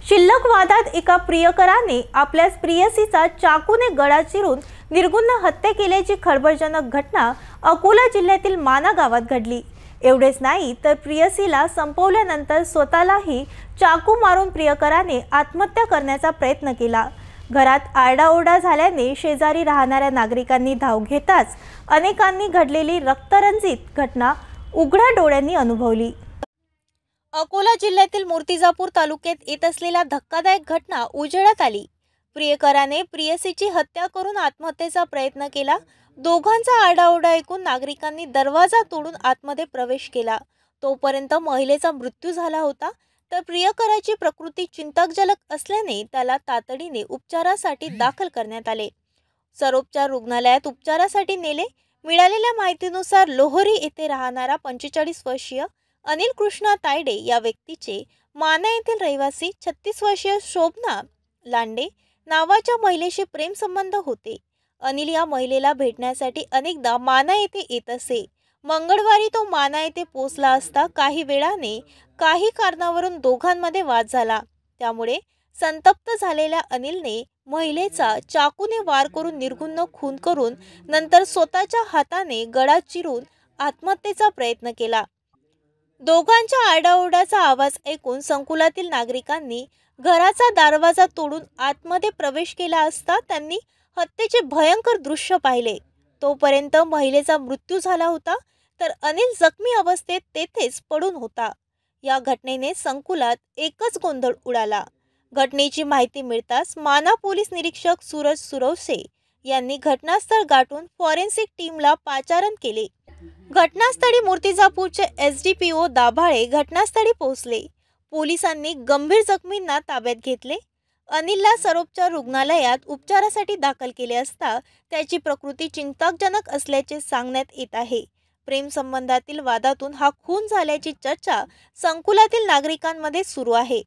शिल्लक वादात एका प्रियकराने आपल्या प्रियसीचा चाकूने गळा चिरून निर्गुण हत्या केल्याची खळबळजनक घटना अकोला जिल्ह्यातील माना गावात घडली। एवढेच नाही तर प्रियसीला संपवल्यानंतर स्वतःलाही चाकू मारून प्रियकराने आत्महत्या करण्याचा प्रयत्न केला। घरात आरडाओरडा झाल्याने शेजारी राहणाऱ्या नागरिकांनी धाव घेताच अनेकांनी घडलेली रक्तरंजित घटना उघड्या डोळ्यांनी अनुभवली। अकोला जिल्ह्यातील मूर्तिजापूर तालुक्यात येत असलेल्या धक्कादायक घटना उजेडात आली। प्रियकराने प्रियसीची हत्या करून आत्महत्येचा प्रयत्न केला। दोघांचा आरडाओरडा ऐकून नागरिकांनी दरवाजा तोडून आतमध्ये प्रवेश केला। तोपर्यंत महिलेचा मृत्यू झाला होता, तर प्रियकराची प्रकृती चिंताजनक असल्याने त्याला तातडीने उपचारासाठी दाखल करण्यात आले। सर्वोपचार रुग्णालयात उपचारासाठी नेले। मिळालेल्या माहितीनुसार लोहरी येथे राहणारा 45 वर्षीय अनिल कृष्णा तायडे या व्यक्तीचे माना येथील रहिवासी 36 वर्षीय शोभना लांडे नावाच्या महिलेशी प्रेम संबंध होते। अनिल या महिलेला भेटण्यासाठी अनेकदा माना येथे येत असे। मंगळवारी तो माना येथे पोहोचला असता काही वेळाने काही कारणावरून दोघांमध्ये वाद झाला। त्यामुळे संतप्त झालेल्या अनिलने महिलेचा चाकूने वार करून निर्गुण खून करून नंतर स्वतःच्या हाताने गळा चिरून आत्महत्येचा प्रयत्न केला। दोघांच्या आरडाओरड्याचा आवाज ऐकून संकुलातील नागरिकांनी घराचा दरवाजा तोडून आतमध्ये प्रवेश केला असता त्यांनी हत्येचे भयंकर दृश्य पाहिले। तोपर्यंत महिलेचा मृत्यू झाला होता, तर अनिल जखमी अवस्थेत तेथेच पडून होता। या घटनेने संकुलात एकच गोंधळ उडाला। घटनेची माहिती मिळताच माना पोलीस निरीक्षक सूरज सुरवसे यांनी घटनास्थळ गाठून फॉरेन्सिक टीमला पाचारण केले। घटनास्थळी मूर्तिजापूरचे SDPO दाभाळे घटनास्थळी पोहोचले। पोलिसांनी गंभीर जखमींना ताब्यात घेतले। अनिलला सर्वोपचार रुग्णालयात उपचारासाठी दाखल केले असता त्याची प्रकृती चिंताजनक असल्याचे सांगण्यात येत आहे। प्रेम संबंधातील वादातून हा खून झाल्याची चर्चा संकुलातील नागरिकांमध्ये सुरू आहे।